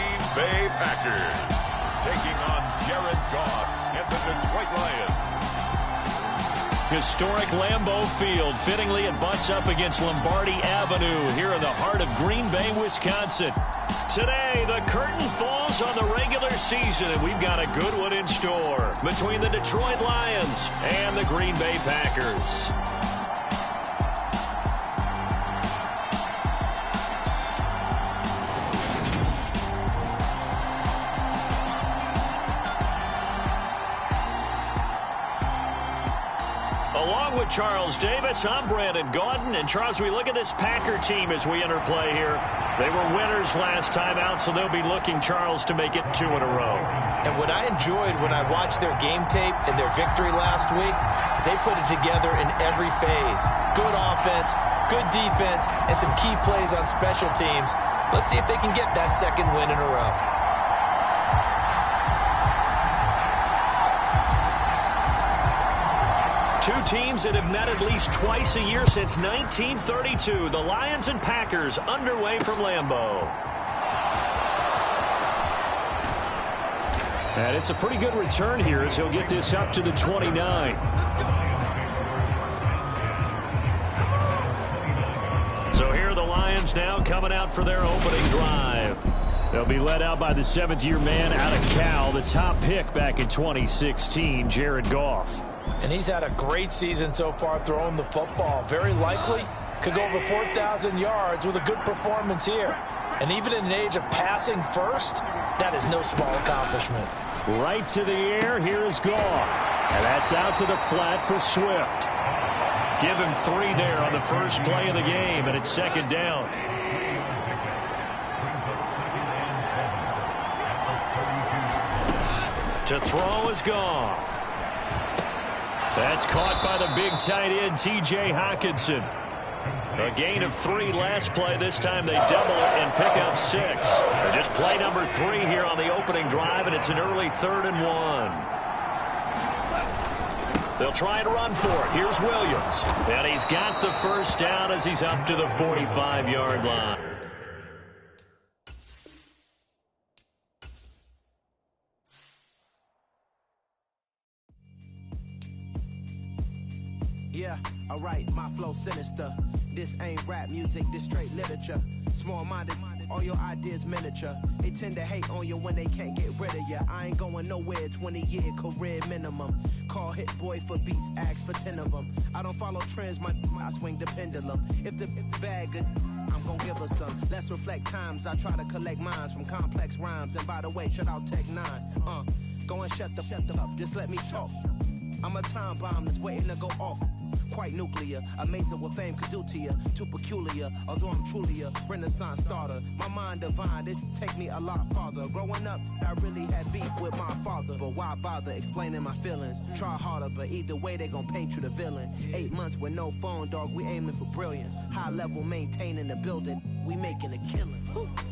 Green Bay Packers, taking on Jared Goff and the Detroit Lions. Historic Lambeau Field. Fittingly, it butts up against Lombardi Avenue here in the heart of Green Bay, Wisconsin. Today, the curtain falls on the regular season, and we've got a good one in store between the Detroit Lions and the Green Bay Packers. Along with Charles Davis, I'm Brandon Gaudin. And Charles, we look at this Packer team as we interplay here. They were winners last time out, so they'll be looking, Charles, to make it 2 in a row. And what I enjoyed when I watched their game tape and their victory last week is they put it together in every phase. Good offense, good defense, and some key plays on special teams. Let's see if they can get that second win in a row. Two teams that have met at least twice a year since 1932. The Lions and Packers underway from Lambeau. And it's a pretty good return here as he'll get this up to the 29. So here are the Lions now coming out for their opening drive. They'll be led out by the 7th-year man out of Cal, the top pick back in 2016, Jared Goff. And he's had a great season so far throwing the football. Very likely could go over 4,000 yards with a good performance here. And even in an age of passing first, that is no small accomplishment. Right to the air, here is Goff. And that's out to the flat for Swift. Give him 3 there on the first play of the game, and it's second down. To throw is Goff. That's caught by the big tight end, T.J. Hockenson. A gain of 3 last play. This time they double it and pick up 6. Just play number 3 here on the opening drive, and it's an early 3rd and 1. They'll try and run for it. Here's Williams. And he's got the first down as he's up to the 45-yard line. Yeah, alright, my flow sinister. This ain't rap music, this straight literature. Small-minded, all your ideas miniature. They tend to hate on you when they can't get rid of you. I ain't going nowhere, 20-year career minimum. Call Hit Boy for beats, ask for 10 of them. I don't follow trends, I swing the pendulum. If the bag good, I'm gonna give her some. Let's reflect times, I try to collect minds from complex rhymes. And by the way, shut out Tech 9. Go and shut the up, just let me talk. I'm a time bomb that's waiting to go off. Quite nuclear, amazing what fame could do to you. Too peculiar, although I'm truly a renaissance starter. My mind divine, it take me a lot farther. Growing up, I really had beef with my father. But why bother explaining my feelings? Try harder, but either way they gon' paint you the villain. 8 months with no phone, dog, we aiming for brilliance. High level maintaining the building, we making a killing.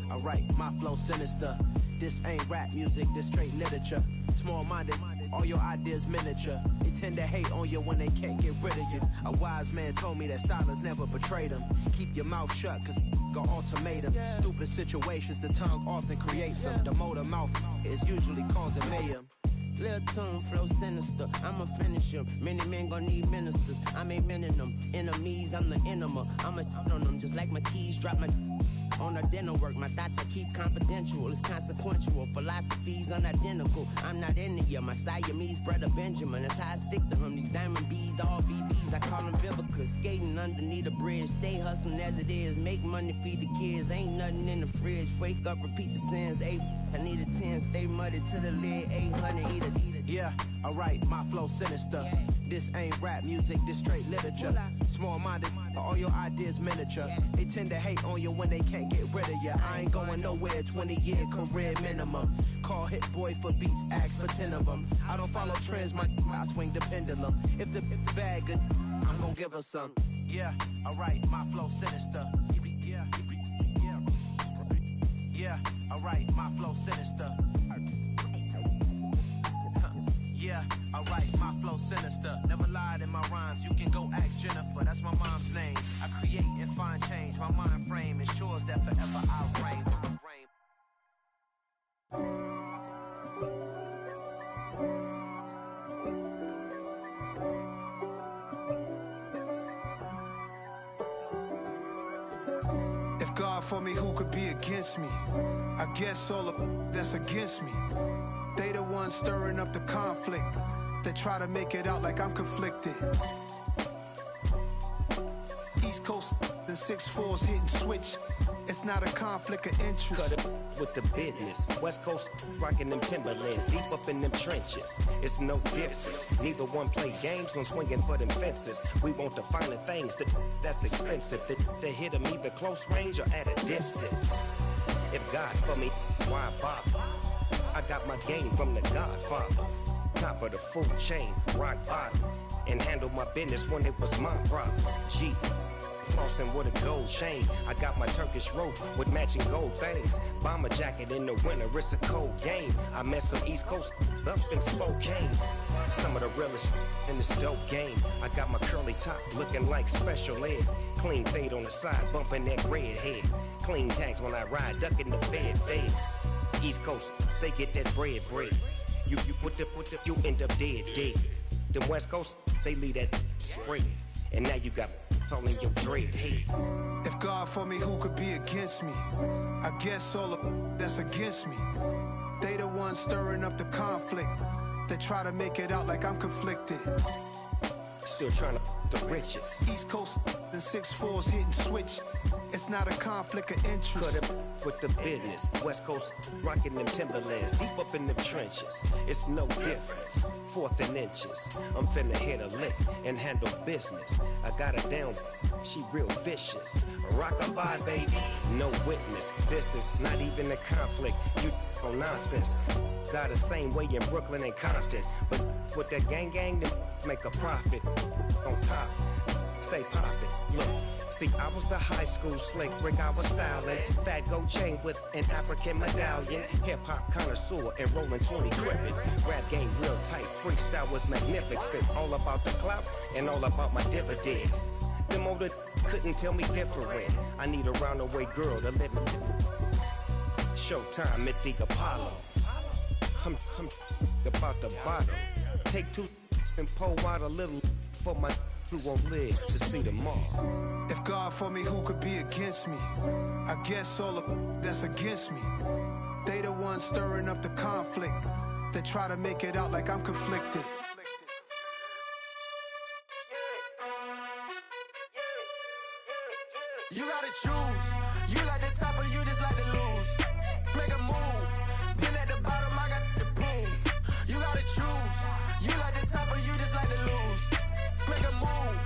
Alright, my flow sinister. This ain't rap music, this straight literature. Small-minded, all your ideas miniature. They tend to hate on you when they can't get rid of you. A wise man told me that silence never betrayed them. Keep your mouth shut, cause got ultimatums. Stupid situations, the tongue often creates them. The motor mouth is usually causing mayhem. Lil' tune, flow sinister, I'ma finish him. Many men gon' need ministers, I'm aiming them. Enemies, I'm the enema, I'ma on them. Just like my keys, drop my on a dinner work. My thoughts I keep confidential, it's consequential. Philosophies unidentical, I'm not in it yet. My Siamese brother Benjamin, that's how I stick to him. These diamond bees, all BBs, I call them Vivica. Skating underneath a bridge, stay hustling as it is. Make money, feed the kids, ain't nothing in the fridge. Wake up, repeat the sins, I need a 10, stay muddy to the lid, 800, eat it. Yeah, alright, my flow sinister. This ain't rap music, this straight literature. Small-minded, all your ideas miniature. They tend to hate on you when they can't get rid of you. I ain't going nowhere, 20-year career minimum. Call Hit Boy for beats, ask for 10 of them. I don't follow trends, I swing the pendulum. If the bag good, I'm gonna give her some. Yeah, alright, my flow sinister. Yeah, alright, my flow sinister. Yeah, alright, my flow sinister. Never lied in my rhymes, you can go ask Jennifer, that's my mom's name. I create and find change, my mind frame ensures that forever I reign. If God for me, who could be against me? I guess all of that's against me. They the ones stirring up the conflict. They try to make it out like I'm conflicted. East Coast and 6'4's hitting switch. It's not a conflict of interest. Cut it with the business. West Coast rocking them Timberlands, deep up in them trenches. It's no difference. Neither one play games when swinging for them fences. We want the finer things that's expensive. That hit them either close range or at a distance. If God for me, why bother? I got my game from the Godfather. Top of the food chain, rock bottom. And handle my business when it was my problem. G. Flossing with a gold chain. I got my Turkish rope with matching gold things. Bomber jacket in the winter, it's a cold game. I met some East Coast up in Spokane. Some of the realest in this dope game. I got my curly top looking like special ed. Clean fade on the side, bumping that red head. Clean tags when I ride, ducking the feds. East Coast, they get that bread. You you end up dead. Then West Coast, they leave that spread. And now you got all in your dread head. If God for me, who could be against me? I guess all of that's against me. They the ones stirring up the conflict. They try to make it out like I'm conflicted. Still trying to the riches. East Coast and 6'4's hitting switch. It's not a conflict of interest. Cut it with the business. West Coast rocking them Timberlands, deep up in them trenches. It's no difference. 4th and inches. I'm finna hit a lick and handle business. I got her down, she real vicious. Rock-a-bye, baby, no witness. This is not even a conflict. You on nonsense. Got the same way in Brooklyn and Compton. But with that gang, then make a profit. On top, stay poppin'. Look. See, I was the high school slick Rick, I was styling. Fat gold chain with an African medallion. Hip-hop connoisseur and rolling 20 gripping. Rap game real tight, freestyle was magnificent. All about the clout and all about my dividends. Them older couldn't tell me different. I need a roundaway girl to live with. Showtime at the Apollo. I'm about the bottom. Take 2 and pull out a little for my who won't live to see tomorrow. If God for me, who could be against me? I guess all of that's against me. They the ones stirring up the conflict. They try to make it out like I'm conflicted. You gotta choose. You like the top or you just like to lose. Make a move. Been at the bottom, I got the proof. You gotta choose. You like the top or you just like to lose. Make a move.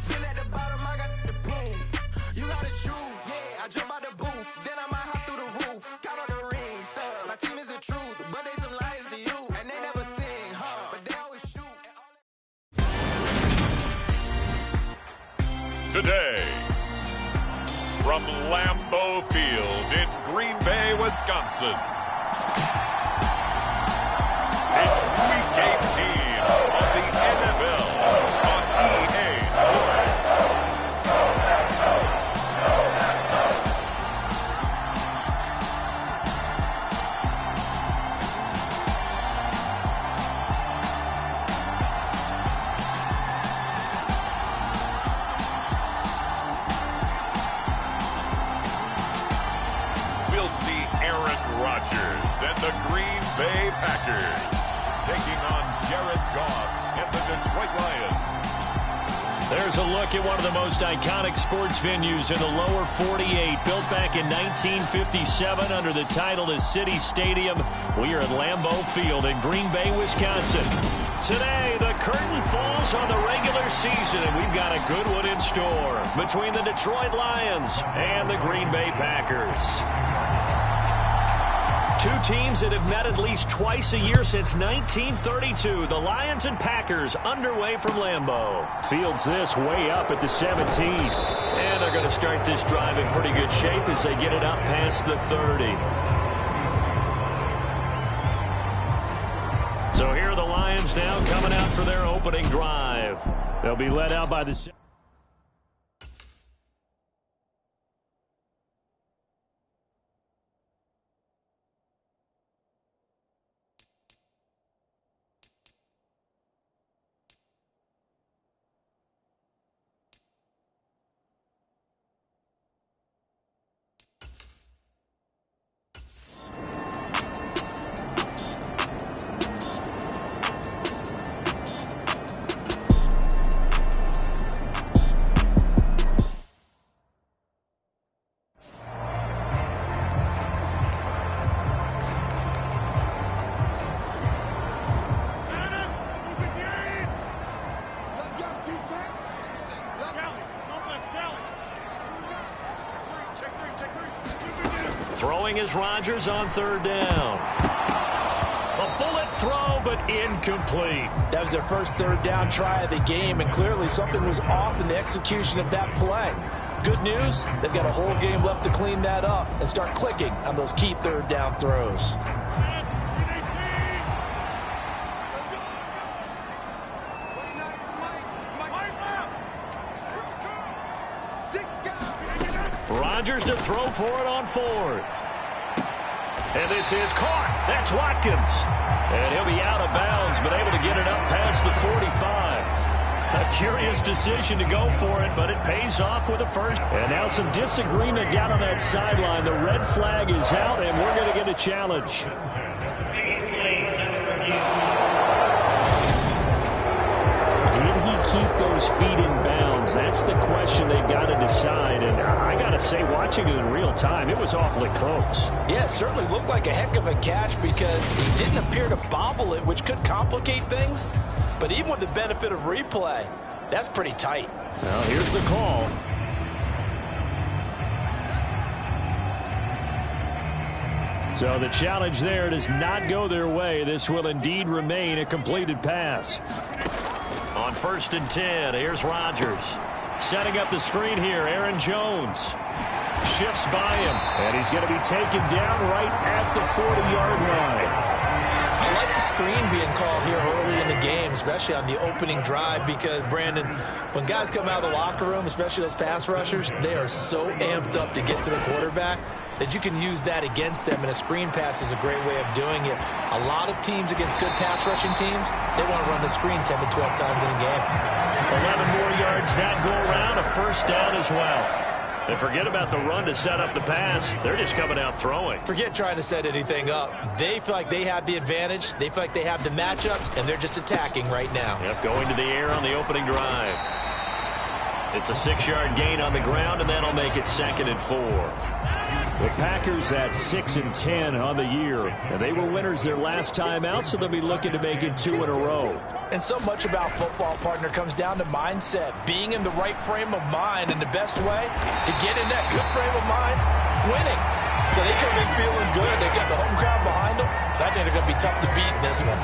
Been at the bottom, I got the proof. You gotta choose. Yeah, I jump out the booth. Then I might hop through the roof. Count all the rings. My team is the truth, but they some liars to you. And they never sing, but they always shoot. Today, from Lambeau Field in Green Bay, Wisconsin, it's Week 18 of the NFL on EA Sports. We'll see Aaron Rodgers and the Green Bay Packers taking on Jared Goff and the Detroit Lions. There's a look at one of the most iconic sports venues in the lower 48, built back in 1957 under the title of City Stadium. We are at Lambeau Field in Green Bay, Wisconsin. Today, the curtain falls on the regular season, and we've got a good one in store between the Detroit Lions and the Green Bay Packers. Two teams that have met at least twice a year since 1932. The Lions and Packers underway from Lambeau. Fields this way up at the 17. And they're going to start this drive in pretty good shape as they get it up past the 30. So here are the Lions now coming out for their opening drive. They'll be led out by the... throwing is Rodgers on third down. A bullet throw, but incomplete. That was their first third down try of the game, and clearly something was off in the execution of that play. Good news, they've got a whole game left to clean that up and start clicking on those key third down throws. Rodgers to throw for it on fourth. And this is caught. That's Watkins. And he'll be out of bounds, but able to get it up past the 45. A curious decision to go for it, but it pays off with a first. And now some disagreement down on that sideline. The red flag is out, and we're going to get a challenge. Did he keep those feet in bounds? That's the question they've got to decide. And I got to say, watching it in real time, it was awfully close. Yeah, it certainly looked like a heck of a catch because he didn't appear to bobble it, which could complicate things. But even with the benefit of replay, that's pretty tight. Well, here's the call. So the challenge there does not go their way. This will indeed remain a completed pass. On 1st and 10, here's Rodgers. Setting up the screen here, Aaron Jones. Shifts by him, and he's going to be taken down right at the 40-yard line. I like the screen being called here early in the game, especially on the opening drive, because, Brandon, when guys come out of the locker room, especially those pass rushers, they are so amped up to get to the quarterback that you can use that against them, and a screen pass is a great way of doing it. A lot of teams against good pass rushing teams, they want to run the screen 10 to 12 times in a game. 11 more yards that go around, a first down as well. And forget about the run to set up the pass. They're just coming out throwing. Forget trying to set anything up. They feel like they have the advantage. They feel like they have the matchups, and they're just attacking right now. Yep, going to the air on the opening drive. It's a 6-yard gain on the ground, and that'll make it 2nd and 4. The Packers at 6-10 on the year, and they were winners their last time out, so they'll be looking to make it 2 in a row. And so much about football, partner, comes down to mindset, being in the right frame of mind, and the best way to get in that good frame of mind, winning. So they come in feeling good. They've got the home crowd behind them. I think they're going to be tough to beat in this one.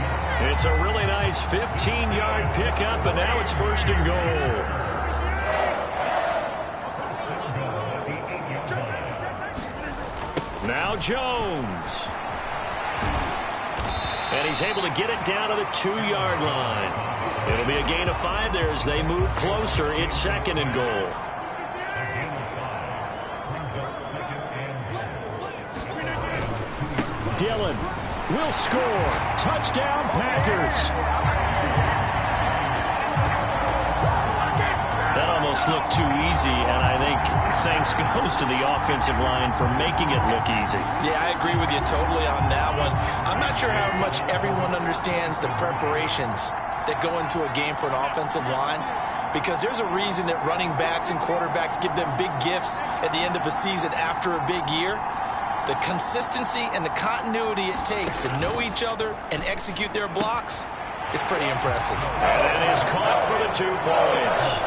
It's a really nice 15-yard pickup, and now it's 1st and goal. Now Jones. And he's able to get it down to the 2-yard line. It'll be a gain of 5 there as they move closer. It's 2nd and goal. Dillon will score. Touchdown, Packers. That almost looked too easy, and I think thanks goes to the offensive line for making it look easy. Yeah, I agree with you totally on that one. I'm not sure how much everyone understands the preparations that go into a game for an offensive line, because there's a reason that running backs and quarterbacks give them big gifts at the end of a season after a big year. The consistency and the continuity it takes to know each other and execute their blocks is pretty impressive. And that is caught for the 2 points.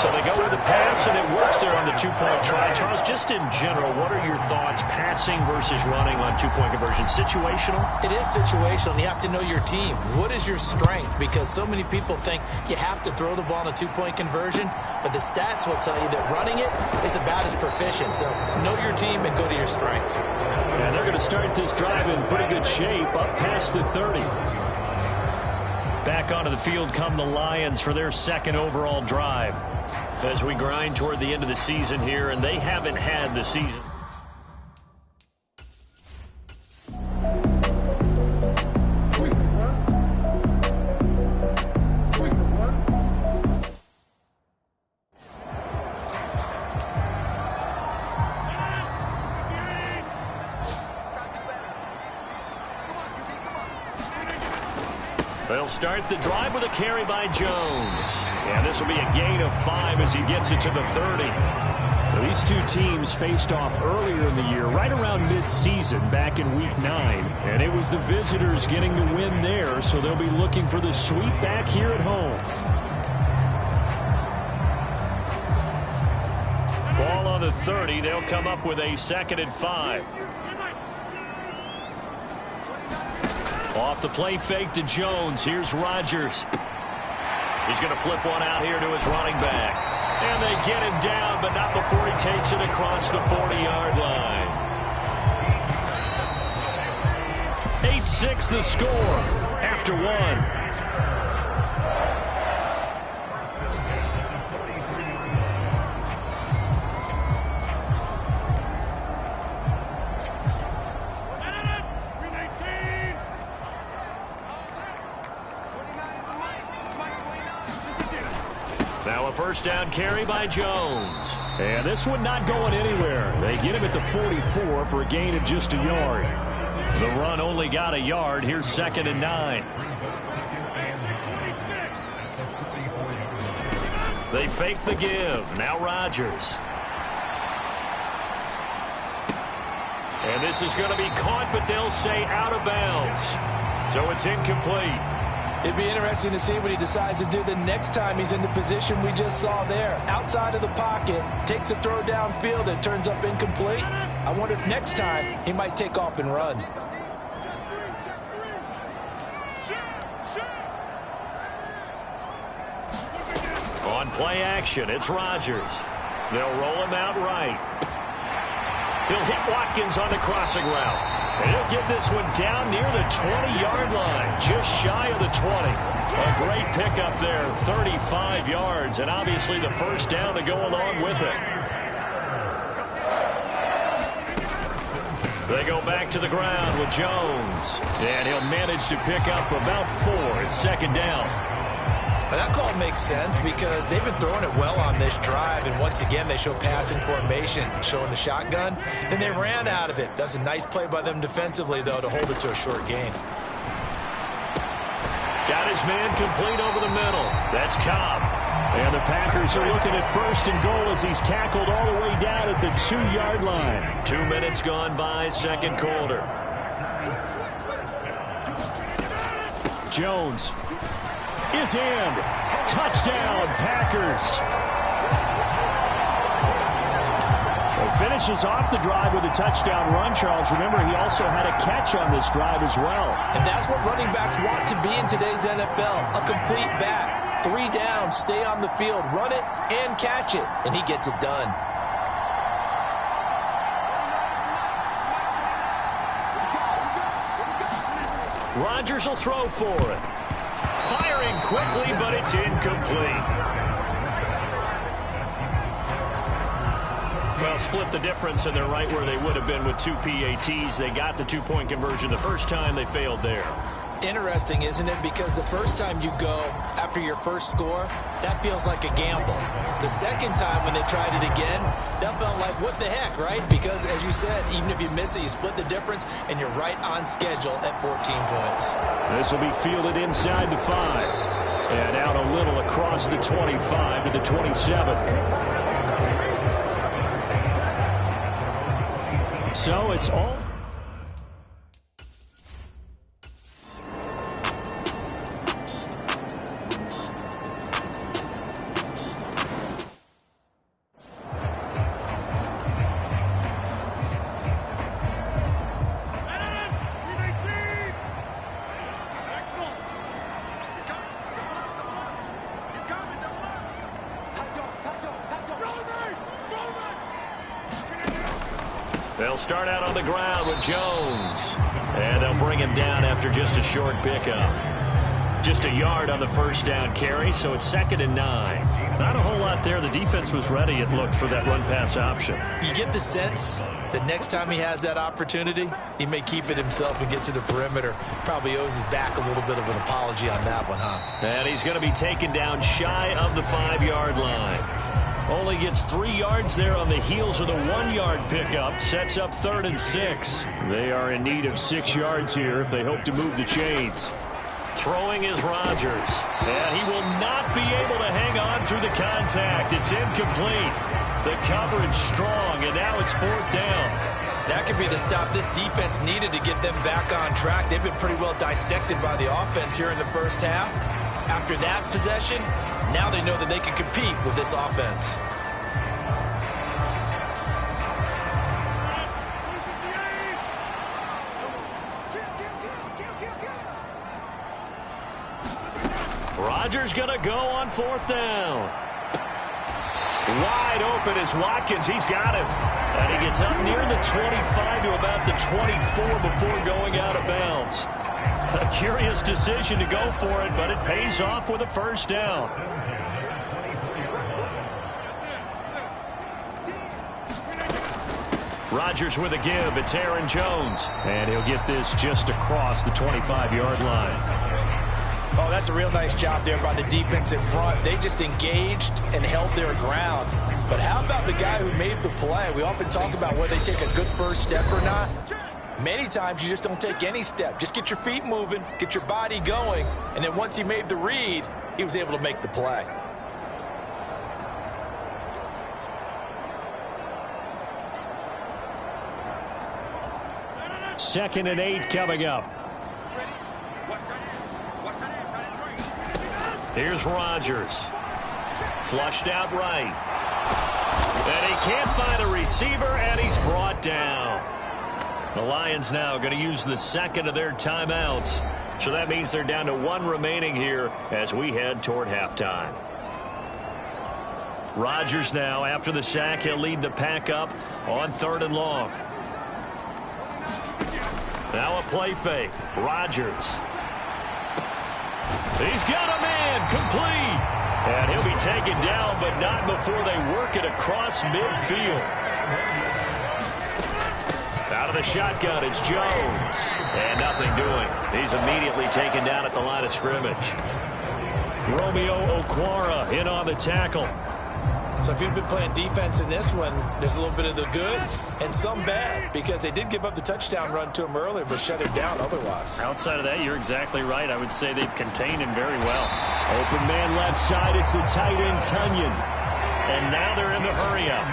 So they go with the pass, and it works there on the 2-point try. Charles, just in general, what are your thoughts, passing versus running on 2-point conversion? Situational? It is situational. You have to know your team. What is your strength? Because so many people think you have to throw the ball in a 2-point conversion, but the stats will tell you that running it is about as proficient. So know your team and go to your strength. And they're going to start this drive in pretty good shape, up past the 30. Back onto the field come the Lions for their 2nd overall drive as we grind toward the end of the season here, and they haven't had the season. They'll start the drive with a carry by Jones. And this will be a gain of 5 as he gets it to the 30. Well, these two teams faced off earlier in the year, right around mid-season, back in Week 9. And it was the visitors getting the win there, so they'll be looking for the sweep back here at home. Ball on the 30. They'll come up with a 2nd and 5. Off the play fake to Jones. Here's Rodgers. He's going to flip one out here to his running back. And they get him down, but not before he takes it across the 40-yard line. 8-6 the score after one. Now a first down carry by Jones. And this one not going anywhere. They get him at the 44 for a gain of just a yard. The run only got a yard. Here's 2nd and 9. They fake the give. Now Rodgers. And this is going to be caught, but they'll say out of bounds. So it's incomplete. It'd be interesting to see what he decides to do the next time he's in the position we just saw there. Outside of the pocket, takes a throw downfield, and turns up incomplete. I wonder if next time he might take off and run. On play action, it's Rodgers. They'll roll him out right. He'll hit Watkins on the crossing route. And he'll get this one down near the 20-yard line, just shy of the 20. A great pickup there, 35 yards, and obviously the first down to go along with it. They go back to the ground with Jones, and he'll manage to pick up about 4. It's 2nd down. Well, that call makes sense because they've been throwing it well on this drive, and once again they show passing formation, showing the shotgun. Then they ran out of it. That's a nice play by them defensively, though, to hold it to a short gain. Got his man complete over the middle. That's Cobb. And the Packers are looking at 1st and goal as he's tackled all the way down at the 2-yard line. 2 minutes gone by, 2nd quarter. Jones is in. Touchdown, Packers. Well, finishes off the drive with a touchdown run, Charles. Remember, he also had a catch on this drive as well. And that's what running backs want to be in today's NFL, a complete back. 3 down, stay on the field, run it, and catch it. And he gets it done. Rodgers will throw for it. Firing quickly, but it's incomplete. Well, split the difference, and they're right where they would have been with 2 PATs. They got the 2-point conversion the first time. They failed there. Interesting, isn't it? Because the first time you go after your first score, that feels like a gamble. The second time when they tried it again, that felt like, what the heck, right? Because, as you said, even if you miss it, you split the difference, and you're right on schedule at 14 points. This will be fielded inside the 5. And out a little across the 25 to the 27. So it's all... They'll start out on the ground with Jones. And they'll bring him down after just a short pickup. Just a yard on the first down carry, so it's 2nd and 9. Not a whole lot there. The defense was ready, it looked, for that run-pass option. You get the sense that next time he has that opportunity, he may keep it himself and get to the perimeter. Probably owes his back a little bit of an apology on that one, huh? And he's going to be taken down shy of the 5-yard line. Only gets 3 yards there on the heels of the 1-yard pickup. Sets up 3rd and 6. They are in need of 6 yards here if they hope to move the chains. Throwing is Rodgers. And he will not be able to hang on through the contact. It's incomplete. The coverage strong, and now it's 4th down. That could be the stop this defense needed to get them back on track. They've been pretty well dissected by the offense here in the first half. After that possession, now they know that they can compete with this offense. Rodgers going to go on 4th down. Wide open is Watkins. He's got him. And he gets up near the 25 to about the 24 before going out of bounds. A curious decision to go for it, but it pays off with a 1st down. Rodgers with a give. It's Aaron Jones. And he'll get this just across the 25-yard line. Oh, that's a real nice job there by the defense in front. They just engaged and held their ground. But how about the guy who made the play? We often talk about whether they take a good first step or not. Many times you just don't take any step. Just get your feet moving, get your body going, and then once he made the read, he was able to make the play. Second and 8 coming up. Here's Rodgers. Flushed out right. And he can't find a receiver, and he's brought down. The Lions now going to use the second of their timeouts. So that means they're down to 1 remaining here as we head toward halftime. Rodgers now, after the sack, he'll lead the pack up on 3rd and long. Now a play fake. Rodgers. He's got a man complete. And he'll be taken down, but not before they work it across midfield. Out of the shotgun, it's Jones. And nothing doing. He's immediately taken down at the line of scrimmage. Romeo Okwara in on the tackle. So if you've been playing defense in this one, there's a little bit of the good and some bad, because they did give up the touchdown run to him earlier, but shut him down otherwise. Outside of that, you're exactly right. I would say they've contained him very well. Open man left side. It's the tight end, Tunyon. And now they're in the hurry up.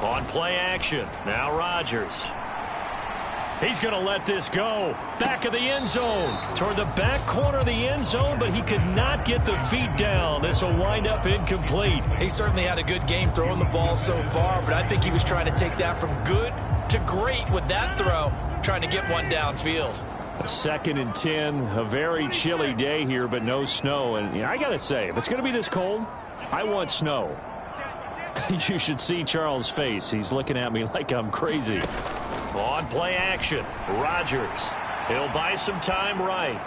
On play action. Now Rodgers. He's going to let this go. Back of the end zone. Toward the back corner of the end zone, but he could not get the feet down. This will wind up incomplete. He certainly had a good game throwing the ball so far, but I think he was trying to take that from good to great with that throw, trying to get one downfield. 2nd and 10, a very chilly day here, but no snow. And I got to say, if it's going to be this cold, I want snow. You should see Charles' face. He's looking at me like I'm crazy. On play action, Rodgers. He'll buy some time right.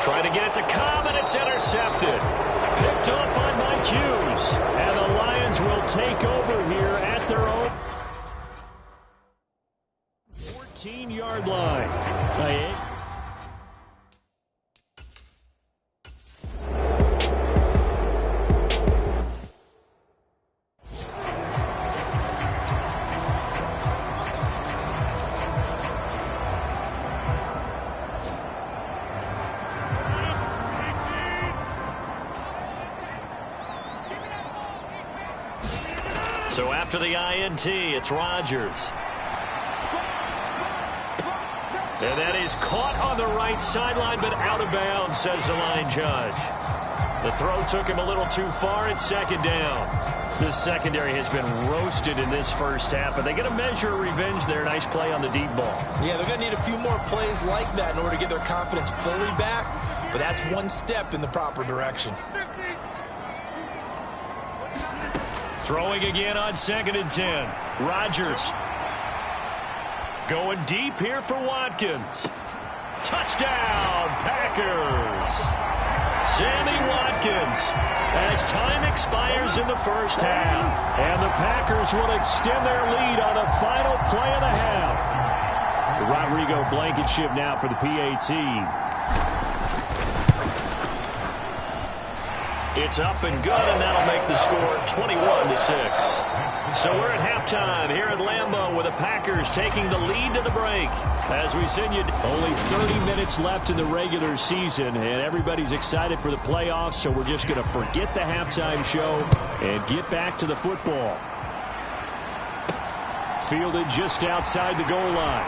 Trying to get it to Cobb, and it's intercepted. Picked up by Mike Hughes. And the Lions will take over here at their own 14-yard line. So after the INT, it's Rodgers. And that is caught on the right sideline, but out of bounds, says the line judge. The throw took him a little too far. It's 2nd down. This secondary has been roasted in this first half, but they get a measure of revenge there. Nice play on the deep ball. Yeah, they're going to need a few more plays like that in order to get their confidence fully back, but that's one step in the proper direction. Throwing again on 2nd and 10. Rodgers. Going deep here for Watkins. Touchdown, Packers. Sammy Watkins as time expires in the first half. And the Packers will extend their lead on the final play of the half. Rodrigo Blankenship now for the PA team. It's up and good, and that'll make the score 21-6. So we're at halftime here at Lambeau with the Packers taking the lead to the break. As we send you only 30 minutes left in the regular season, and everybody's excited for the playoffs, so we're just going to forget the halftime show and get back to the football. Fielded just outside the goal line.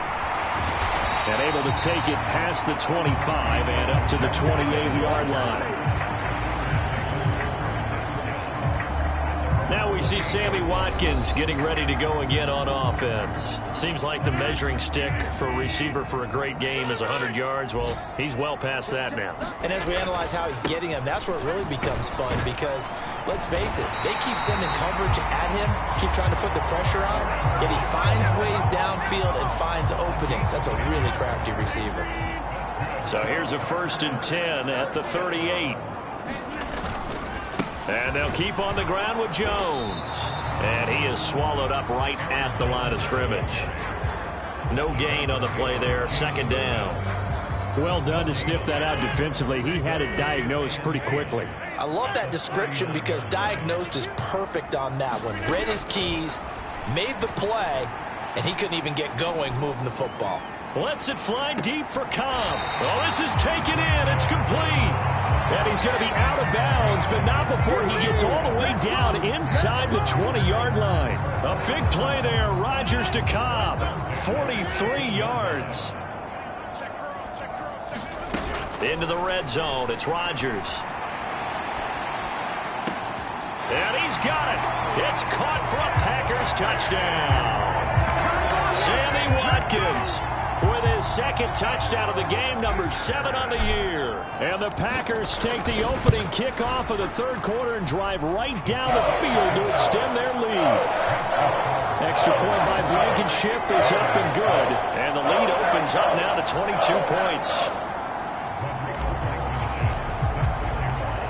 And able to take it past the 25 and up to the 28-yard line. Now we see Sammy Watkins getting ready to go again on offense. Seems like the measuring stick for a receiver for a great game is 100 yards. Well, he's well past that now. And as we analyze how he's getting them, that's where it really becomes fun because, let's face it, they keep sending coverage at him, keep trying to put the pressure on him, yet he finds ways downfield and finds openings. That's a really crafty receiver. So here's a 1st and 10 at the 38. And they'll keep on the ground with Jones. And he is swallowed up right at the line of scrimmage. No gain on the play there. 2nd down. Well done to sniff that out defensively. He had it diagnosed pretty quickly. I love that description because diagnosed is perfect on that one. Read his keys, made the play, and he couldn't even get going moving the football. Lets it fly deep for Cobb. Oh, this is taken in. It's complete. And he's going to be out of bounds, but not before he gets all the way down inside the 20-yard line. A big play there. Rodgers to Cobb. 43 yards. Into the red zone. It's Rodgers. And he's got it. It's caught for a Packers touchdown. Sammy Watkins with his 2nd touchdown of the game, number 7 on the year. And the Packers take the opening kickoff of the 3rd quarter and drive right down the field to extend their lead. Extra point by Blankenship is up and good. And the lead opens up now to 22 points.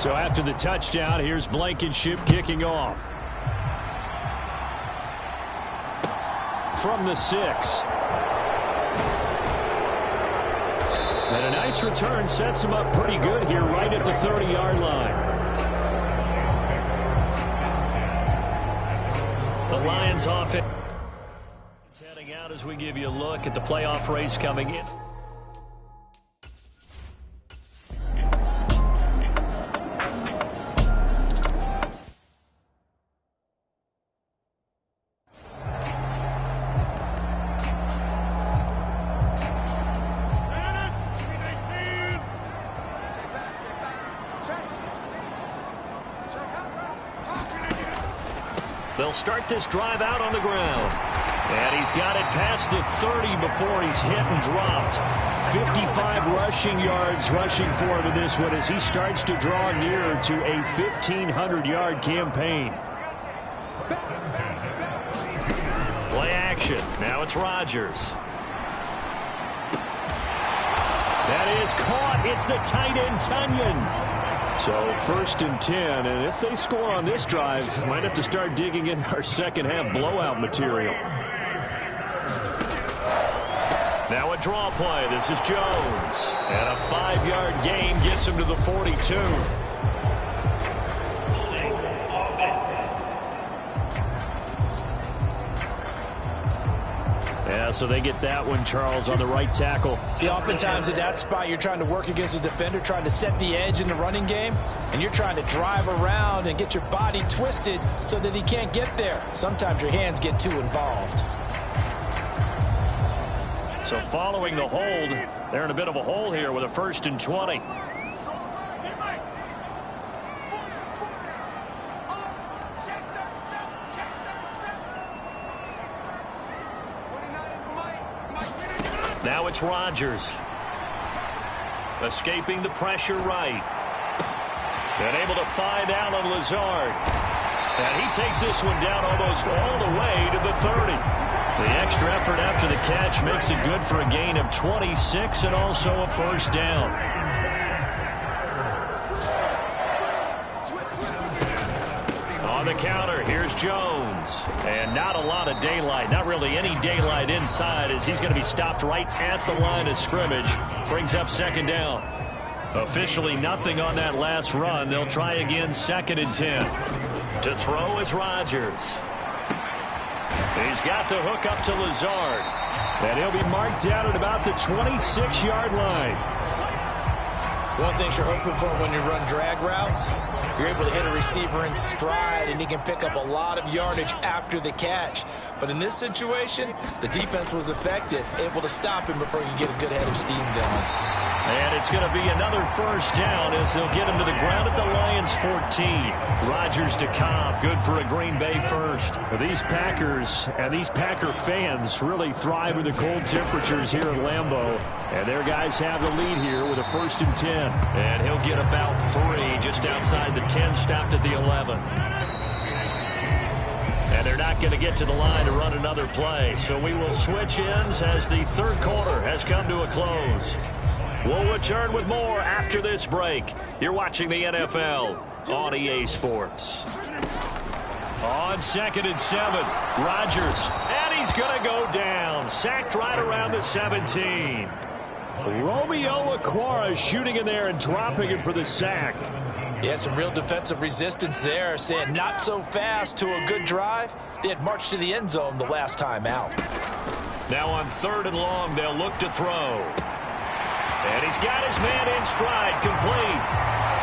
So after the touchdown, here's Blankenship kicking off. From the 6. And a nice return sets him up pretty good here right at the 30-yard line. The Lions offense heading out as we give you a look at the playoff race coming in. They'll start this drive out on the ground. And he's got it past the 30 before he's hit and dropped. 55 rushing yards rushing for him in this one as he starts to draw nearer to a 1,500-yard campaign. Play action. Now it's Rodgers. That is caught. It's the tight end, Tunyon. So 1st and 10, and if they score on this drive, might have to start digging in our second-half blowout material. Now a draw play. This is Jones. And a 5-yard gain gets him to the 42. Yeah, so they get that one, Charles, on the right tackle. Yeah, oftentimes at that spot, you're trying to work against a defender, trying to set the edge in the running game, and you're trying to drive around and get your body twisted so that he can't get there. Sometimes your hands get too involved. So following the hold, they're in a bit of a hole here with a 1st and 20. Now it's Rodgers. Escaping the pressure right. And able to find Allen Lazard. And he takes this one down almost all the way to the 30. The extra effort after the catch makes it good for a gain of 26 and also a 1st down. On the counter, here's Jones. And not a lot of daylight, not really any daylight inside as he's going to be stopped right at the line of scrimmage. Brings up 2nd down. Officially nothing on that last run. They'll try again 2nd and 10. To throw is Rodgers. He's got the hook up to Lazard. And he'll be marked down at about the 26-yard line. One thing you're hoping for when you run drag routes, you're able to hit a receiver in stride, and he can pick up a lot of yardage after the catch. But in this situation, the defense was effective, able to stop him before you get a good head of steam going. And it's going to be another 1st down as they'll get him to the ground at the Lions' 14. 15. Rodgers to Cobb. Good for a Green Bay first. Well, these Packers and these Packer fans really thrive in the cold temperatures here at Lambeau. And their guys have the lead here with a 1st and 10. And he'll get about 3 just outside the 10, stopped at the 11. And they're not going to get to the line to run another play. So we will switch ends as the third quarter has come to a close. We'll return with more after this break. You're watching the NFL on EA Sports. On 2nd and 7, Rodgers. And he's going to go down. Sacked right around the 17. Romeo Okwara shooting in there and dropping him for the sack. Yeah, some real defensive resistance there, saying not so fast to a good drive. They had marched to the end zone the last time out. Now on 3rd and long, they'll look to throw. And he's got his man in stride, complete.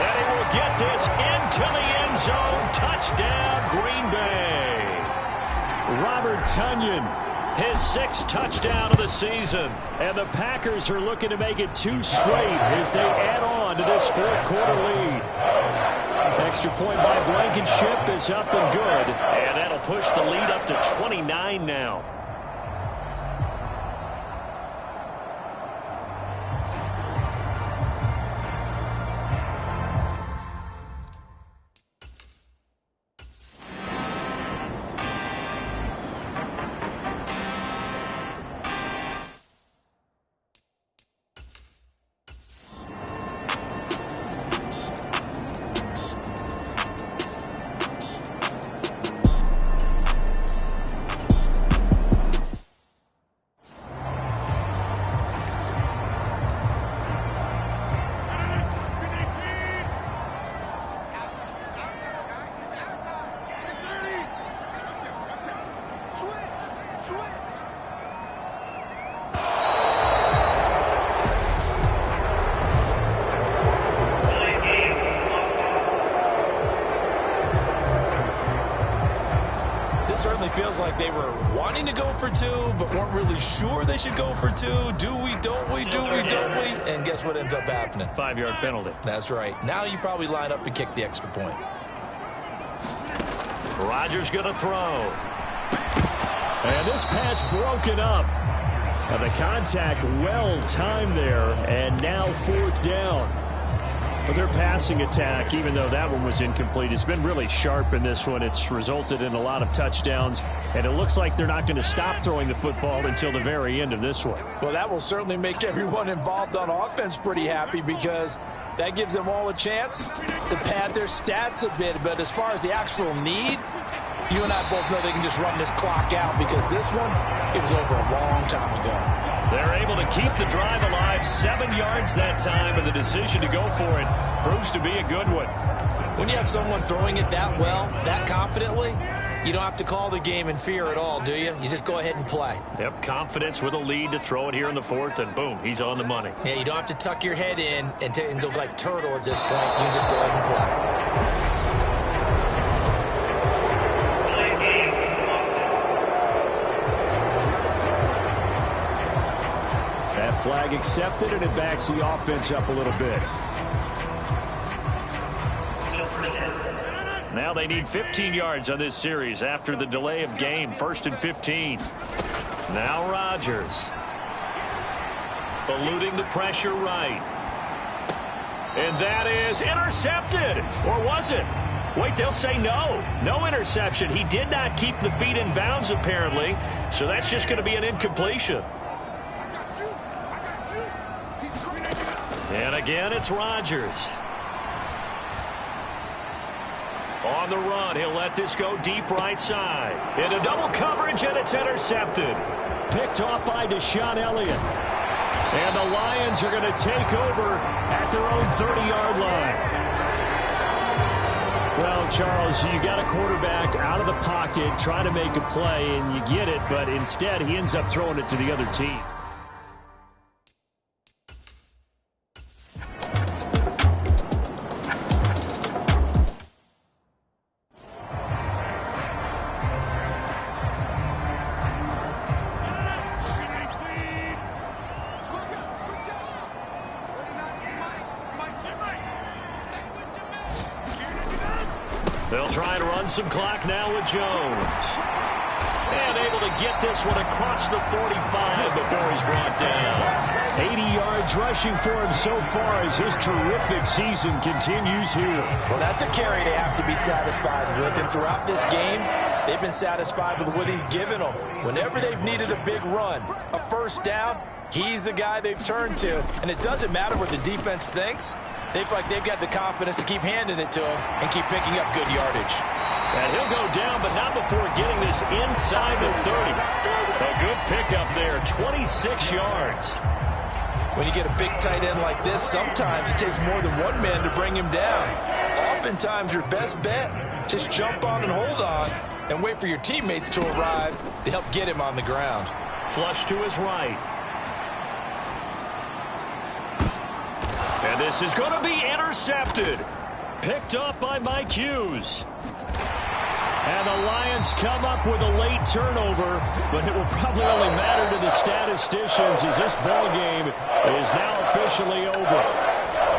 And he will get this into the end zone. Touchdown, Green Bay. Robert Tonyan. His 6th touchdown of the season. And the Packers are looking to make it 2 straight as they add on to this 4th quarter lead. Extra point by Blankenship is up and good. And that'll push the lead up to 29 now. Feels like they were wanting to go for 2, but weren't really sure they should go for 2. Do we, don't we, do we, don't we? And guess what ends up happening? 5-yard penalty. That's right. Now you probably line up and kick the extra point. Rodgers going to throw. And this pass broken up. And the contact well timed there. And now 4th down. But their passing attack, even though that one was incomplete, has been really sharp in this one. It's resulted in a lot of touchdowns, and it looks like they're not going to stop throwing the football until the very end of this one. Well, that will certainly make everyone involved on offense pretty happy because that gives them all a chance to pad their stats a bit. But as far as the actual need, you and I both know they can just run this clock out because this one, it was over a long time ago. They're able to keep the drive alive, 7 yards that time, and the decision to go for it proves to be a good one. When you have someone throwing it that well, that confidently, you don't have to call the game in fear at all, do you? You just go ahead and play. Yep, confidence with a lead to throw it here in the 4th, and boom, he's on the money. Yeah, you don't have to tuck your head in and go like turtle at this point. You can just go ahead and play. Flag accepted, and it backs the offense up a little bit. Now they need 15 yards on this series after the delay of game. 1st and 15. Now Rodgers. Eluding the pressure right. And that is intercepted. Or was it? Wait, they'll say no. No interception. He did not keep the feet in bounds, apparently. So that's just going to be an incompletion. And again, it's Rodgers. On the run, he'll let this go deep right side. Into double coverage, and it's intercepted. Picked off by Deshaun Elliott. And the Lions are going to take over at their own 30-yard line. Well, Charles, you got a quarterback out of the pocket trying to make a play, and you get it, but instead he ends up throwing it to the other team. They'll try and run some clock now with Jones. And able to get this one across the 45 before he's brought down. 80 yards rushing for him so far as his terrific season continues here. Well, that's a carry they have to be satisfied with. And throughout this game, they've been satisfied with what he's given them. Whenever they've needed a big run, a first down, he's the guy they've turned to. And it doesn't matter what the defense thinks. They feel like they've got the confidence to keep handing it to him and keep picking up good yardage. And he'll go down, but not before getting this inside the 30. A good pickup there, 26 yards. When you get a big tight end like this, sometimes it takes more than one man to bring him down. Oftentimes, your best bet, just jump on and hold on and wait for your teammates to arrive to help get him on the ground. Flush to his right. And this is going to be intercepted. Picked up by Mike Hughes. And the Lions come up with a late turnover, but it will probably only matter to the statisticians as this ball game is now officially over.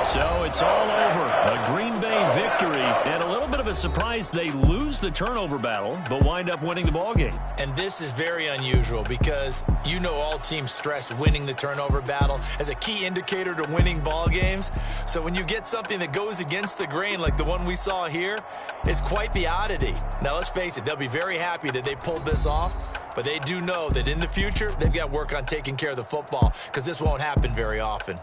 So it's all over. A Green Bay victory, and a little bit of a surprise they lose the turnover battle, but wind up winning the ball game. And this is very unusual because you know all teams stress winning the turnover battle as a key indicator to winning ball games. So when you get something that goes against the grain like the one we saw here, it's quite the oddity. Now let's face it, they'll be very happy that they pulled this off, but they do know that in the future they've got work on taking care of the football because this won't happen very often.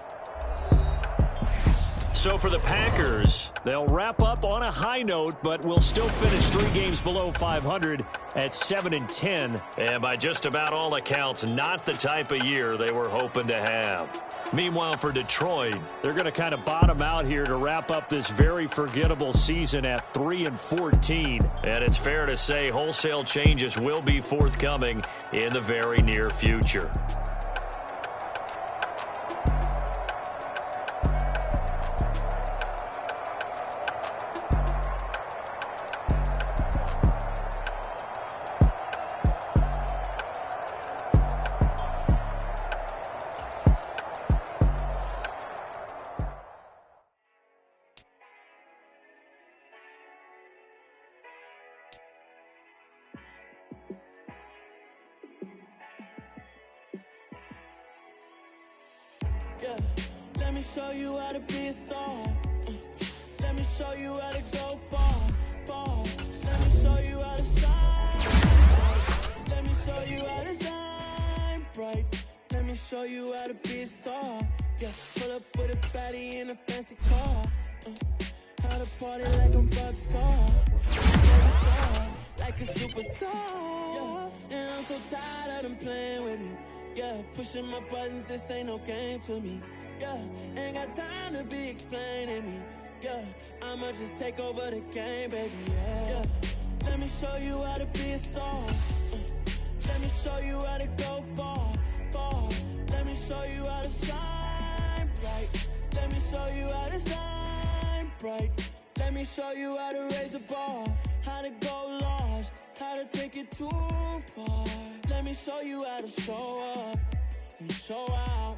So for the Packers, they'll wrap up on a high note, but will still finish 3 games below 500 at 7-10. And by just about all accounts, not the type of year they were hoping to have. Meanwhile, for Detroit, they're going to kind of bottom out here to wrap up this very forgettable season at 3-14. And it's fair to say wholesale changes will be forthcoming in the very near future. Yeah, let me show you how to be a star. Let me show you how to go far, far. Let me show you how to shine. Let me show you how to shine bright. Let me show you how to be a star. Yeah, pull up with a baddie in a fancy car. How to party like a rock star. Like a superstar. Yeah, and I'm so tired of them playing with me. Yeah, pushing my buttons, this ain't no game to me. Yeah, ain't got time to be explaining me. Yeah, I'ma just take over the game, baby. Yeah, let me show you how to be a star. Let me show you how to go far, far. Let me show you how to shine bright. Let me show you how to shine bright. Let me show you how to raise the bar, how to go large, how to take it too far. Let me show you how to show up and show out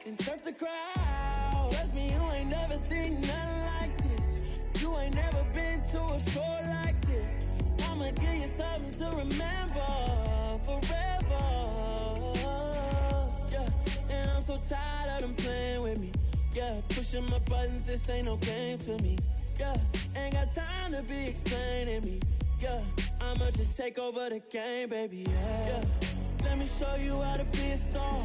and surf the crowd. Trust me, you ain't never seen nothing like this. You ain't never been to a show like this. I'ma give you something to remember forever. Yeah, and I'm so tired of them playing with me. Yeah, pushing my buttons, this ain't no game to me. Yeah, ain't got time to be explaining me. Yeah, I'ma just take over the game, baby. Yeah, let me show you how to be a star.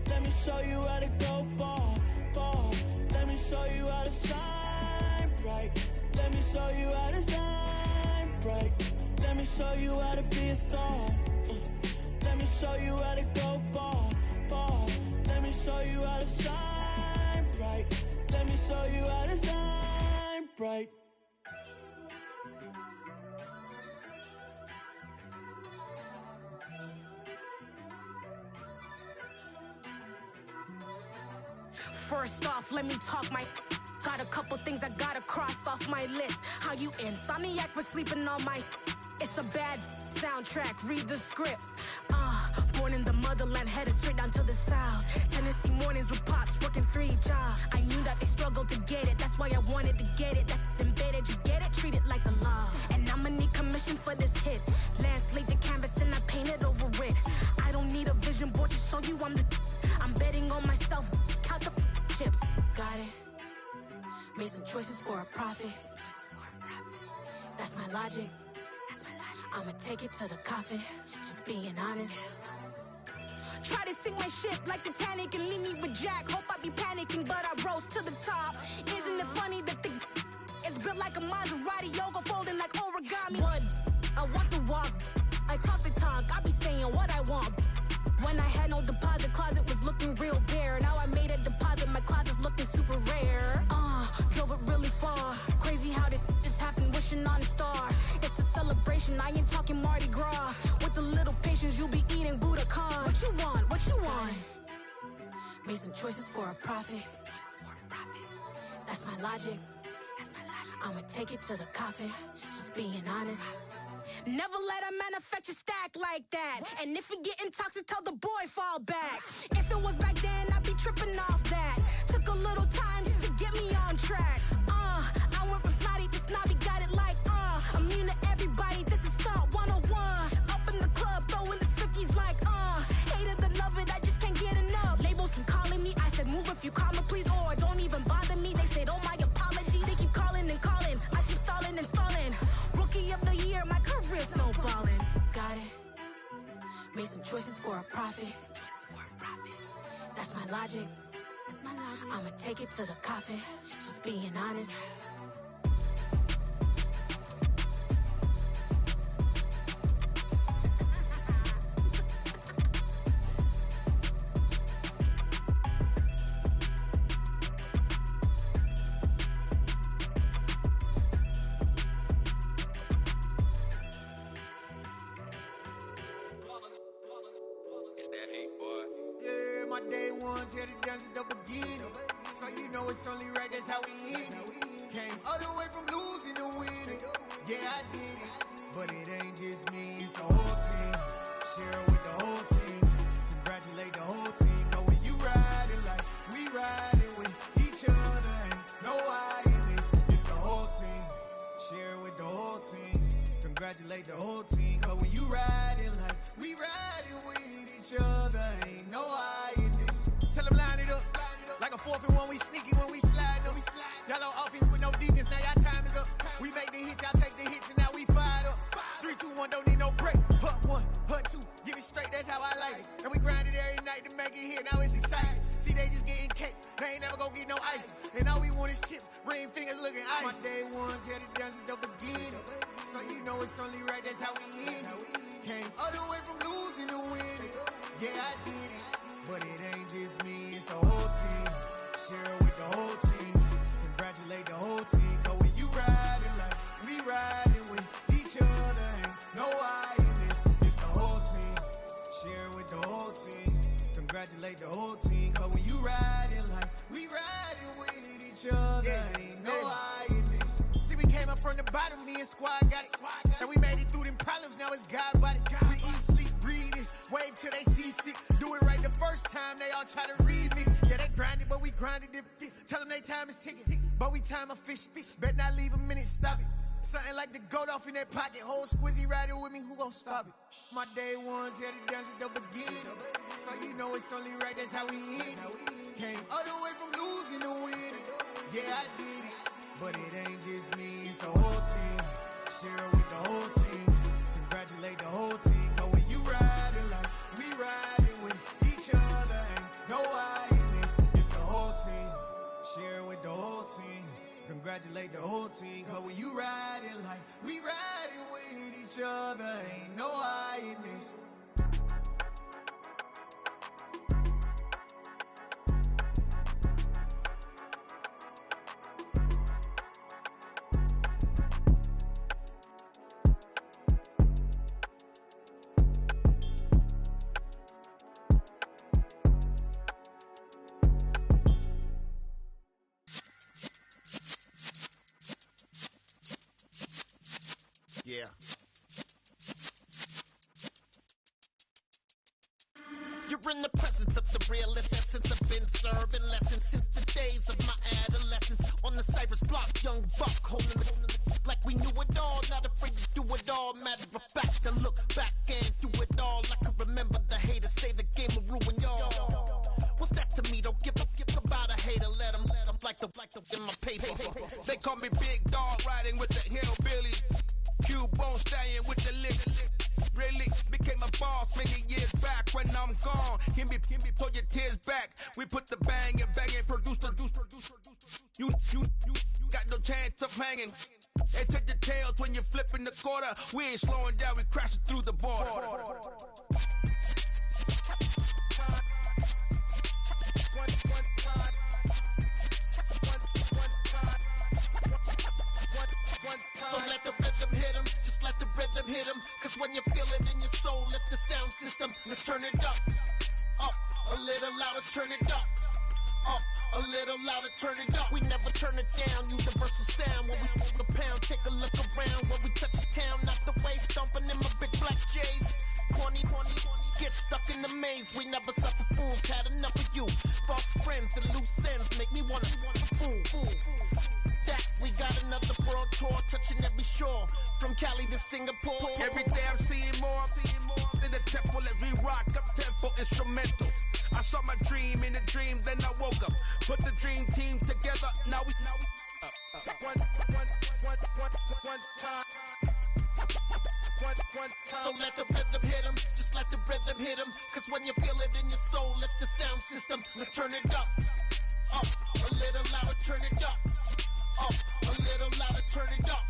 Let me show you how to go far, far. Let me show you how to shine bright. Let me show you how to shine bright. Let me show you how to be a star. Let me show you how to go far, far. Let me show you how to shine bright. Let me show you how to shine bright. First off, let me talk my got a couple things I gotta cross off my list. How you insomniac for sleeping on my it's a bad soundtrack, read the script. Born in the motherland, headed straight down to the south. Tennessee mornings with pops, working 3 jobs. I knew that they struggled to get it, that's why I wanted to get it. That embedded, you get it? treat it like a love. And I'ma need commission for this hit. Lance laid the canvas and I painted over it. I don't need a vision board to show you I'm betting on myself. Count the chips. Got it. Made some choices for a profit. That's my logic. I'ma take it to the coffin. Just being honest. Try to sing my shit like Titanic and leave me with Jack. Hope I be panicking, but I rose to the top. Isn't it funny that the is built like a Maserati, yoga folding like origami? What? I walk the walk, I talk the talk. I be saying what I want. When I had no deposit, closet was looking real bare. Now I made a deposit, my closet's looking super rare. Drove it really far. Crazy how did this happen, wishing on a star. It's a celebration, I ain't talking Mardi Gras. With a little patience, you'll be eating Budokan. What you want? What you want? Made some choices for a profit. That's my logic. I'ma take it to the coffin. Just being honest. Never let a manufacture stack like that. And if we getting toxic, tell the boy fall back. If it was back then, I'd be tripping off that. Took a little time just to get me on track. I went from snotty to snobby, got it like immune to everybody, this is stunt 101. Up in the club, throwing the cookies like hate it and love it, I just can't get enough. Labels keep calling me, I said move if you call me please, or don't even bother me. They said oh my apologies, they keep calling and calling. I keep stalling and stalling. Rookie of the year, my career snowballing. Got it. Made some choices for a profit. That's my logic. I'ma take it to the coffin. Just being honest. Day ones here to dance at the beginning. So you know it's only right, that's how we end it. Came all the way from losing to winning. Yeah, I did it. But it ain't just me, it's the whole team. Share it with the whole team. Congratulate the whole team. Cause when you riding like we riding with each other, ain't no I in this. It's the whole team. Share it with the whole team. Congratulate the whole team. Cause when you riding like we riding with each other, ain't no I in this. Tell them line it up. Like a 4th and 1, we sneaky when we slide up. Y'all on offense with no defense, now y'all time is up. We make the hits, y'all take the hits, and now we fired up. 3, 2, 1, don't need no break. Hut 1, hut 2, give it straight, that's how I like it. And we grind it every night to make it hit, now it's exciting. See, they just getting cake, they ain't never gonna get no ice. And all we want is chips, ring fingers looking ice. My day ones here to dance at the beginning. So you know it's only right, that's how we end it. Came all the way from losing to winning. Yeah, I did it. But it ain't just me, it's the whole team. Share it with the whole team. Congratulate the whole team. Cause when you riding like we riding with each other, ain't no I in this. It's the whole team. Share it with the whole team. Congratulate the whole team. Cause when you riding like we riding with each other, ain't no I in this. See, we came up from the bottom, me and squad got it. And we made it through them problems, now it's God body. We eat, sleep, breathe this, wave till they see sick. Do it right the first time, they all try to remix. Yeah, they grinded, but we grinded different. Tell them they time is ticking, but we time a fish. Bet not leave a minute, stop it. Something like the goat off in that pocket. Whole squizzy riding with me, who gon' stop it? My day ones here to dance at the beginning. So you know it's only right, that's how we end it. Came all the way from losing to winning. Yeah, I did it. But it ain't just me, it's the whole team. Share it with the whole team. Congratulate the whole team. Cause when you riding like we riding with each other, ain't no I in this. It's the whole team. Share it with the whole team. Congratulate the whole team. Cause when you riding like we riding with each other, ain't no I in this. Yeah. You're in the presence of the realest essence. I've been serving lessons since the days of my adolescence. On the Cypress block, young buck holding the like we we knew it all, not afraid to do it all. Matter of fact, I look back and do it all. I can remember the haters say the game will ruin y'all. What's that to me? Don't give about a hater. Let them like the in my paper. They call me Big Dog, riding with the hillbillies. Q-Bone stallion with the lick. Really became a boss many years back. When I'm gone, can be pull your tears back. We put the bang and produce. You got no chance of hanging. They take the tails when you're flipping the quarter. We ain't slowing down, we crashing through the border. So let the rhythm hit him, just let the rhythm hit him. Cause when you feel it in your soul, lift the sound system. Let's turn it up a little louder, turn it up a little louder, turn it up. We never turn it down, universal sound. When we move the pound, take a look around. When we touch the town, not the way, stomping in my big black J's. Corny, get stuck in the maze. We never suffer fools, had enough of you. False friends and loose ends make me wanna fool. That we got another world tour, touching every shore, from Cali to Singapore. Every day I'm seeing more in the temple as we rock up tempo instrumentals. I saw my dream in a dream, then I woke up. Put the dream team together, now we one time. So let the rhythm hit him, just let the rhythm hit him. Cause when you feel it in your soul, lift the sound system. Let's turn it up a little louder, turn it up a little louder, turn it up.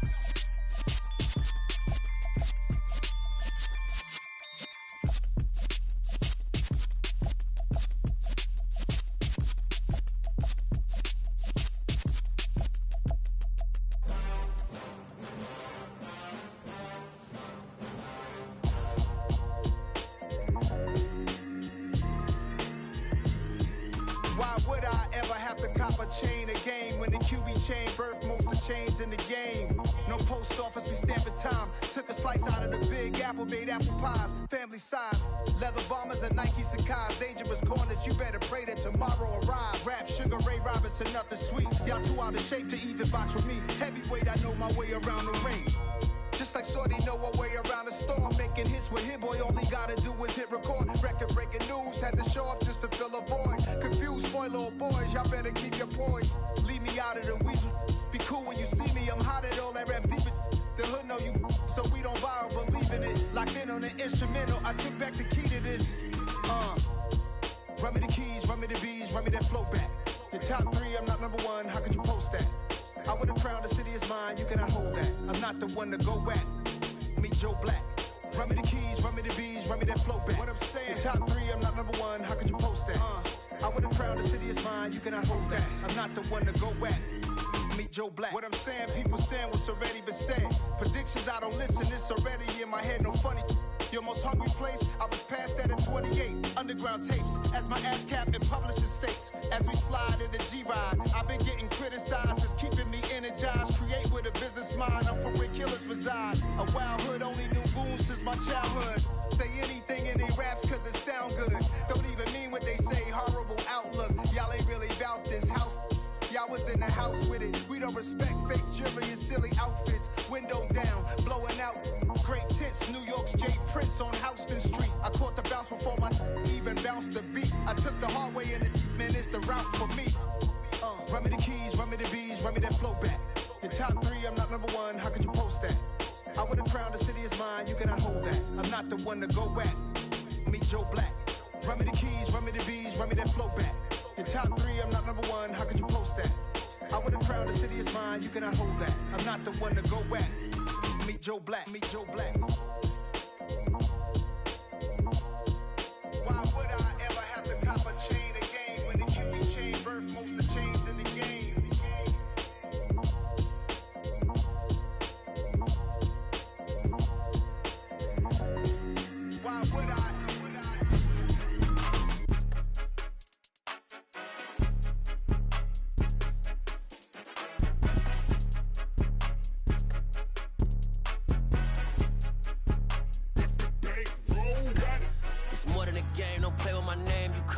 Why would I ever have to cop a chain a game when the QB chain birthed most of the chains in the game? No post office, we stamping time. Took a slice out of the Big Apple, made apple pies, family size. Leather bombers and Nike Sacai's, dangerous corners. You better pray that tomorrow arrives. Rap Sugar Ray Robinson, nothing sweet. Y'all too out of shape to even box with me. Heavyweight, I know my way around the ring. Just like Shorty know her way around the storm, making hits with Hit Boy, all he gotta do is hit record. Record breaking news, had to show up just to fill a void. Confused boy, little boys, y'all better keep your poise. Leave me out of the weasel. Be cool when you see me, I'm hot at all that rap deep. The hood know you, so we don't borrow, believe in it. Locked in on the instrumental, I took back the key to this. Run me the keys, run me the bees, run me that flow back. Your top three, I'm not number one, how could you post that? I would have crowned the city is mine, you cannot hold that. I'm not the one to go at. Meet Joe Black. Run me the keys, run me the bees, run me that flow back. What I'm saying, your top three, I'm not number one, how could you post that? I would have crowned the city is mine, you cannot hold that. I'm not the one to go at. Meet Joe Black. What I'm saying, people saying what's already been said. Predictions, I don't listen, it's already in my head, no funny. Your most hungry place, I was past that at 28. Underground tapes, as my ass cap in publishing states. As we slide in the G-Ride, I've been getting criticized, it's keeping me energized. Create with a business mind, I'm from where killers reside. A wild hood, only knew goons since my childhood. Say anything in they raps cause it sound good. Don't even mean what they say, horrible outlook. Y'all ain't really about this house. Y'all was in the house with it. We don't respect fake jewelry and silly outfits. Window down, blowing out great tits. New York's J. Prince on Houston Street. I caught the bounce before my even bounced the beat. I took the hard way in it, man, it's the route for me. Run me the keys, run me the bees, run me that flow back. Your top three, I'm not number one, how could you post that? I would have crowned the city is mine, you cannot hold that. I'm not the one to go at. Meet Joe Black. Run me the keys, run me the bees, run me that flow back. Your top three, I'm not number one, how could you post that? I would have crowned the city is mine, you cannot hold that. I'm not the one to go at. Meet Joe Black, meet Joe Black. Why would I ever have to cop a chain a game when the QB chain birthed most of the chains in the game? Why would I?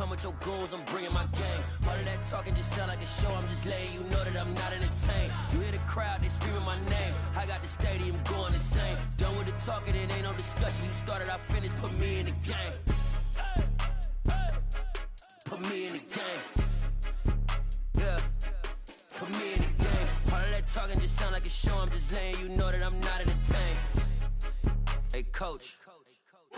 With your goons, I'm bringing my gang. All of that talking just sound like a show. I'm just letting you know that I'm not entertained. You hear the crowd, they screaming my name. I got the stadium going insane. Done with the talking, it ain't no discussion. You started, I finished, put me in the game. Put me in the game. Yeah, put me in the game. All of that talking just sound like a show. I'm just letting you know that I'm not entertained. Hey, coach,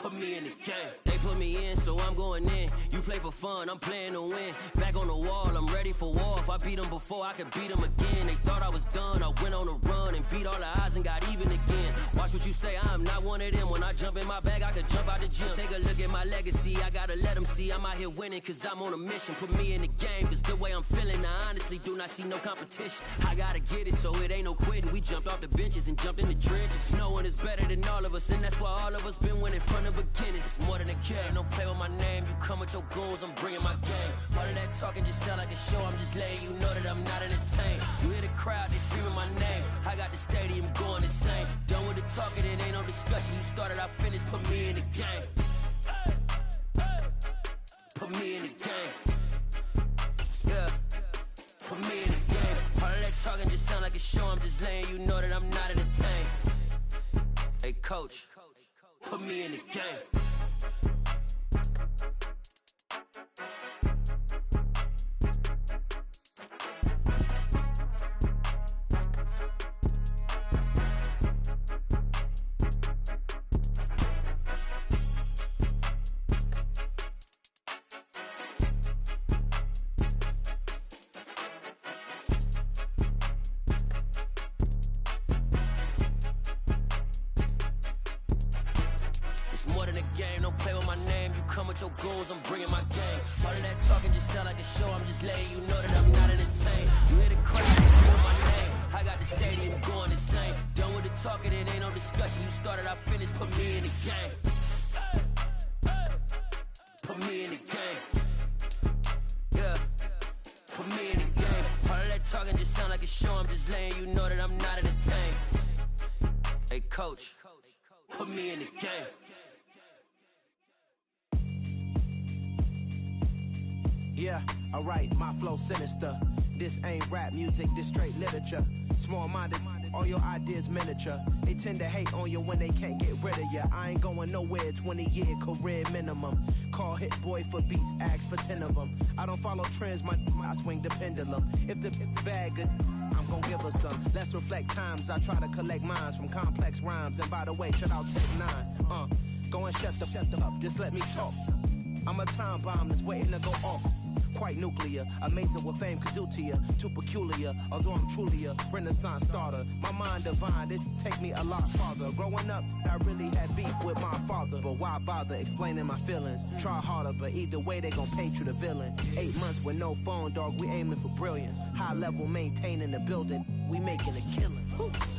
put me in the game. They put me in, so I'm going in. You play for fun, I'm playing to win. Back on the wall, I'm ready for war. If I beat them before, I can beat them again. They thought I was done, I went on a run and beat all the odds and got even again. Watch what you say, I'm not one of them. When I jump in my bag, I could jump out the gym. Take a look at my legacy, I gotta let them see I'm out here winning, cause I'm on a mission. Put me in the game, cause the way I'm feeling, I honestly do not see no competition. I gotta get it, so it ain't no quitting. We jumped off the benches and jumped in the trenches. No one is better than all of us, and that's why all of us been winning from the beginning. It's more than a game, don't play with my name. You come with your goons, I'm bringing my game. All of that talking just sound like a show. I'm just letting you know that I'm not entertained. You hear the crowd, they screaming my name. I got the stadium going insane. Done with the talking, it ain't no discussion. You started, I finished, put me in the game. Put me in the game. Yeah, put me in the game. All of that talking just sound like a show. I'm just letting you know that I'm not entertained. Hey, coach, put me in the game. Your goals, I'm bringing my game. All of that talking just sound like a show. I'm just letting you know that I'm not entertained. You hear the crowd, they screaming my name. I got the stadium going insane. Done with the talking, it ain't no discussion. You started, I finished, put me in the game. Put me in the game. Yeah, put me in the game. All of that talking just sound like a show. I'm just letting you know that I'm not entertained. Hey, coach, put me in the game. Yeah, alright, my flow sinister. This ain't rap music, this straight literature. Small-minded, all your ideas miniature. They tend to hate on you when they can't get rid of you. I ain't going nowhere, 20-year career minimum. Call hit boy for beats, ask for 10 of them. I don't follow trends, I swing the pendulum. If the bag good, I'm gon' give her some. Let's reflect times, I try to collect minds from complex rhymes. And by the way, shout out Tech 9. Go and shut the up, just let me talk. I'm a time bomb that's waiting to go off. Quite nuclear, amazing what fame could do to you. Too peculiar, although I'm truly a renaissance starter. My mind divine, it take me a lot farther. Growing up, I really had beef with my father. But why bother explaining my feelings? Try harder, but either way they gon' paint you the villain. 8 months with no phone, dog, we aiming for brilliance. High level maintaining the building, we making a killing.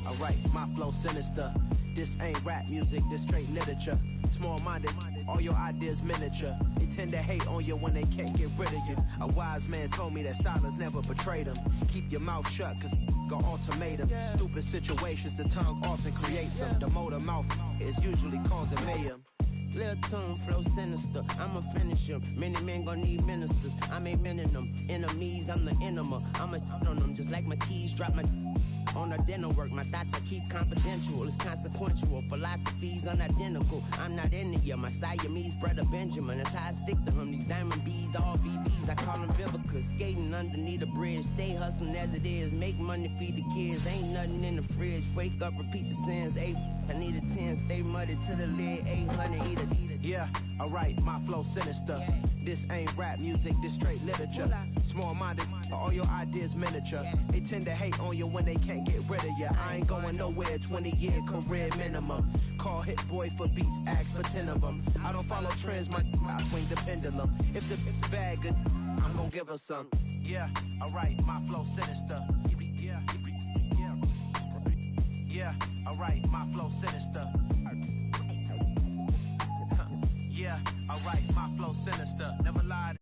Alright, my flow sinister. This ain't rap music, this straight literature. Small-minded, all your ideas miniature. They tend to hate on you when they can't get rid of you. A wise man told me that silence never betrayed him. Keep your mouth shut, cause got ultimatums. Stupid situations, the tongue often creates them. The motor mouth is usually causing mayhem. Lil' tune, flow sinister, I'ma finish him. Many men gon' need ministers, I'm aiming them. Enemies, I'm the enema. I'ma on them just like my keys drop my on the dinner work. My thoughts I keep confidential, it's consequential. Philosophies unidentical, I'm not in it yet. My Siamese brother Benjamin, that's how I stick to him. These diamond bees, all VVs, I call them Vivica. Skating underneath the bridge, stay hustling as it is. Make money, feed the kids, ain't nothing in the fridge. Wake up, repeat the sins, I need a 10, stay muddy to the lid, 800, eat it. Yeah, alright, my flow sinister. This ain't rap music, this straight literature. Small-minded, all your ideas miniature. They tend to hate on you when they can't get rid of you. I ain't going nowhere, 20-year career minimum. Call hit boy for beats, ask for 10 of them. I don't follow trends, I swing the pendulum. If the bag good, I'm gon' give her some. Yeah, alright, my flow sinister. Yeah, alright, my flow sinister. Yeah, alright, my flow sinister. Never lied.